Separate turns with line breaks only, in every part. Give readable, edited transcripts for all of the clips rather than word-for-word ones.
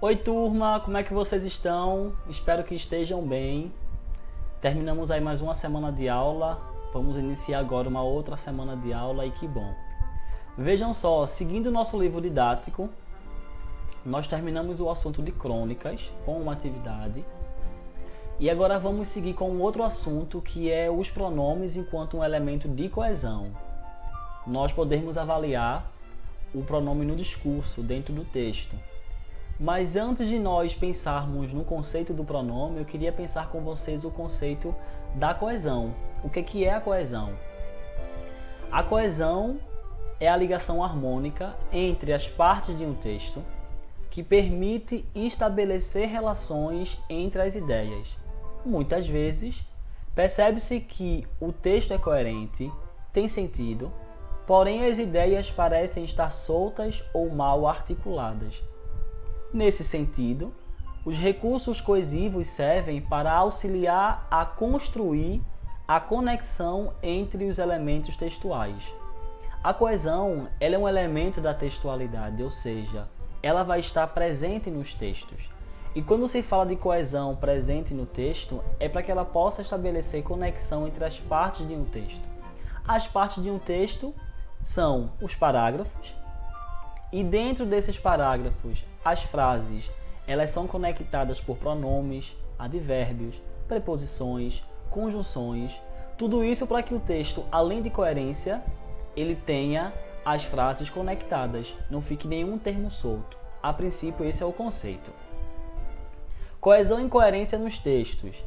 Oi turma, como é que vocês estão? Espero que estejam bem. Terminamos aí mais uma semana de aula, vamos iniciar agora uma outra semana de aula e que bom. Vejam só, seguindo o nosso livro didático, nós terminamos o assunto de crônicas com uma atividade e agora vamos seguir com outro assunto que é os pronomes enquanto um elemento de coesão. Nós podemos avaliar o pronome no discurso, dentro do texto. Mas antes de nós pensarmos no conceito do pronome, eu queria pensar com vocês o conceito da coesão. O que é a coesão? A coesão é a ligação harmônica entre as partes de um texto que permite estabelecer relações entre as ideias. Muitas vezes, percebe-se que o texto é coerente, tem sentido, porém as ideias parecem estar soltas ou mal articuladas. Nesse sentido, os recursos coesivos servem para auxiliar a construir a conexão entre os elementos textuais. A coesão ela é um elemento da textualidade, ou seja, ela vai estar presente nos textos. E quando se fala de coesão presente no texto, é para que ela possa estabelecer conexão entre as partes de um texto. As partes de um texto são os parágrafos, e dentro desses parágrafos, as frases, elas são conectadas por pronomes, advérbios, preposições, conjunções, tudo isso para que o texto, além de coerência, ele tenha as frases conectadas, não fique nenhum termo solto. A princípio, esse é o conceito. Coesão e coerência nos textos.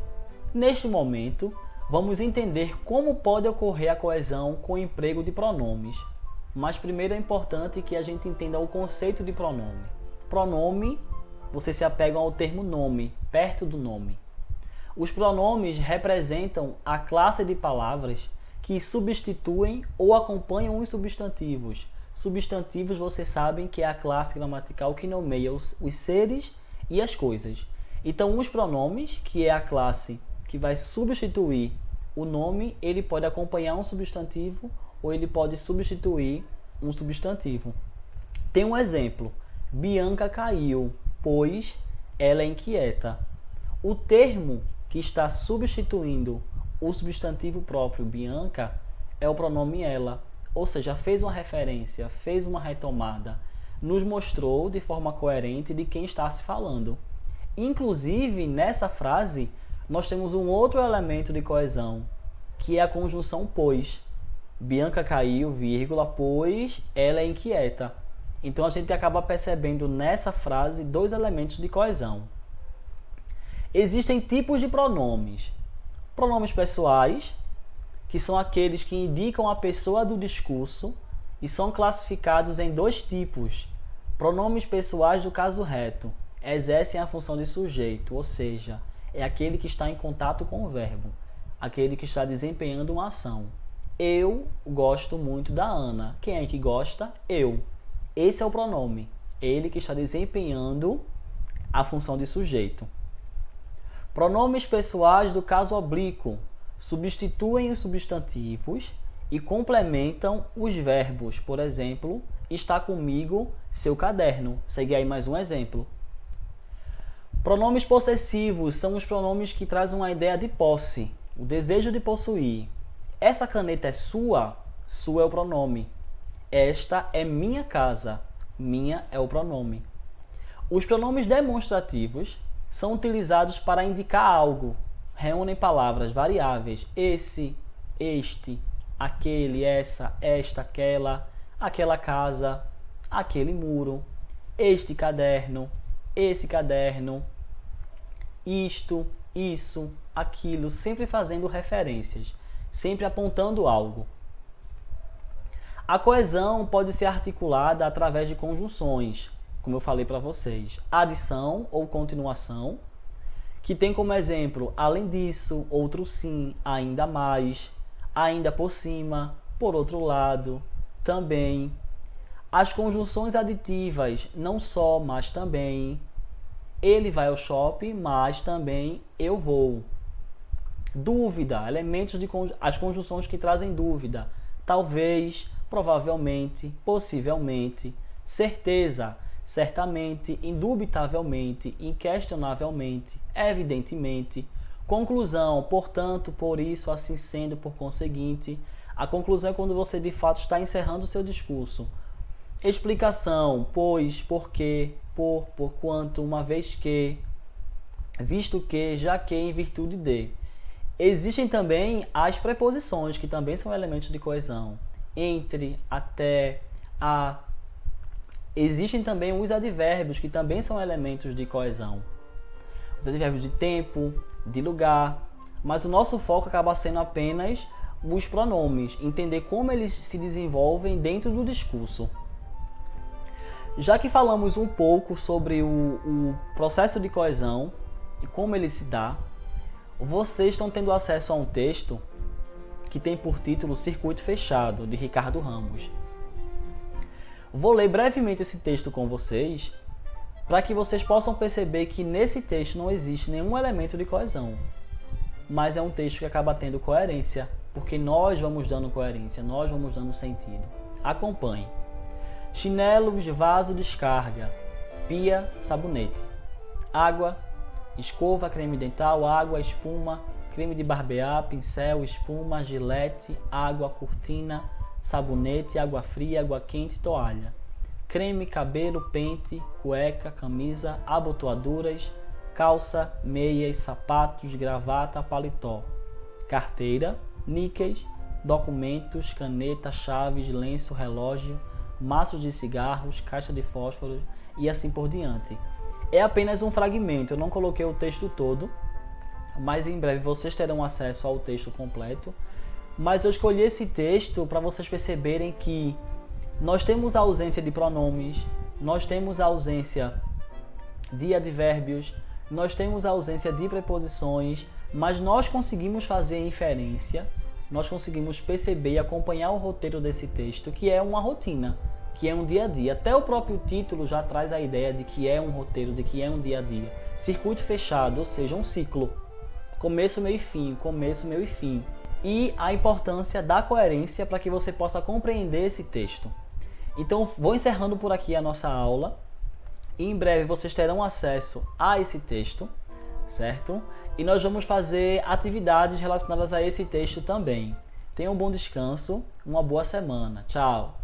Neste momento, vamos entender como pode ocorrer a coesão com o emprego de pronomes. Mas primeiro é importante que a gente entenda o conceito de pronome. Pronome, vocês se apegam ao termo nome, perto do nome. Os pronomes representam a classe de palavras que substituem ou acompanham os substantivos. Substantivos, vocês sabem que é a classe gramatical que nomeia os seres e as coisas. Então, os pronomes, que é a classe que vai substituir o nome, ele pode acompanhar um substantivo ou ele pode substituir um substantivo. Tem um exemplo. Bianca caiu, pois ela é inquieta. O termo que está substituindo o substantivo próprio Bianca é o pronome ela. Ou seja, fez uma referência, fez uma retomada, nos mostrou de forma coerente de quem está se falando. Inclusive, nessa frase, nós temos um outro elemento de coesão, que é a conjunção pois. Bianca caiu, vírgula, pois ela é inquieta. Então a gente acaba percebendo nessa frase dois elementos de coesão. Existem tipos de pronomes. Pronomes pessoais, que são aqueles que indicam a pessoa do discurso e são classificados em dois tipos. Pronomes pessoais do caso reto exercem a função de sujeito, ou seja, é aquele que está em contato com o verbo, aquele que está desempenhando uma ação. Eu gosto muito da Ana. Quem é que gosta? Eu. Esse é o pronome. Ele que está desempenhando a função de sujeito. Pronomes pessoais do caso oblíquo substituem os substantivos e complementam os verbos. Por exemplo, está comigo seu caderno. Segue aí mais um exemplo. Pronomes possessivos são os pronomes que trazem uma ideia de posse, o desejo de possuir. Essa caneta é sua? Sua é o pronome. Esta é minha casa. Minha é o pronome. Os pronomes demonstrativos são utilizados para indicar algo. Reúnem palavras variáveis. Esse, este, aquele, essa, esta, aquela casa, aquele muro, este caderno, esse caderno, isto, isso, aquilo, sempre fazendo referências. Sempre apontando algo. A coesão pode ser articulada através de conjunções, como eu falei para vocês. Adição ou continuação, que tem como exemplo, além disso, outro sim, ainda mais, ainda por cima, por outro lado, também. As conjunções aditivas, não só, mas também. Ele vai ao shopping, mas também eu vou. Dúvida, elementos de as conjunções que trazem dúvida. Talvez, provavelmente, possivelmente. Certeza, certamente, indubitavelmente, inquestionavelmente, evidentemente. Conclusão, portanto, por isso, assim sendo, por conseguinte. A conclusão é quando você de fato está encerrando o seu discurso. Explicação, pois, porque, por quanto, uma vez que, visto que, já que, em virtude de. Existem também as preposições, que também são elementos de coesão. Entre, até, a. Existem também os advérbios, que também são elementos de coesão. Os advérbios de tempo, de lugar. Mas o nosso foco acaba sendo apenas os pronomes, entender como eles se desenvolvem dentro do discurso. Já que falamos um pouco sobre o processo de coesão e como ele se dá, vocês estão tendo acesso a um texto que tem por título Circuito Fechado, de Ricardo Ramos. Vou ler brevemente esse texto com vocês, para que vocês possam perceber que nesse texto não existe nenhum elemento de coesão, mas é um texto que acaba tendo coerência, porque nós vamos dando coerência, nós vamos dando sentido. Acompanhe. Chinelos, vaso, descarga, pia, sabonete, água, escova, creme dental, água, espuma, creme de barbear, pincel, espuma, gilete, água, cortina, sabonete, água fria, água quente, toalha, creme, cabelo, pente, cueca, camisa, abotoaduras, calça, meias, sapatos, gravata, paletó, carteira, níqueis, documentos, caneta, chaves, lenço, relógio, maços de cigarros, caixa de fósforos e assim por diante. É apenas um fragmento, eu não coloquei o texto todo, mas em breve vocês terão acesso ao texto completo. Mas eu escolhi esse texto para vocês perceberem que nós temos a ausência de pronomes, nós temos a ausência de advérbios, nós temos a ausência de preposições, mas nós conseguimos fazer inferência, nós conseguimos perceber e acompanhar o roteiro desse texto, que é uma rotina, que é um dia a dia. Até o próprio título já traz a ideia de que é um roteiro, de que é um dia a dia. Circuito fechado, ou seja, um ciclo. Começo, meio e fim, começo, meio e fim. E a importância da coerência para que você possa compreender esse texto. Então, vou encerrando por aqui a nossa aula. E em breve vocês terão acesso a esse texto, certo? E nós vamos fazer atividades relacionadas a esse texto também. Tenham um bom descanso, uma boa semana. Tchau!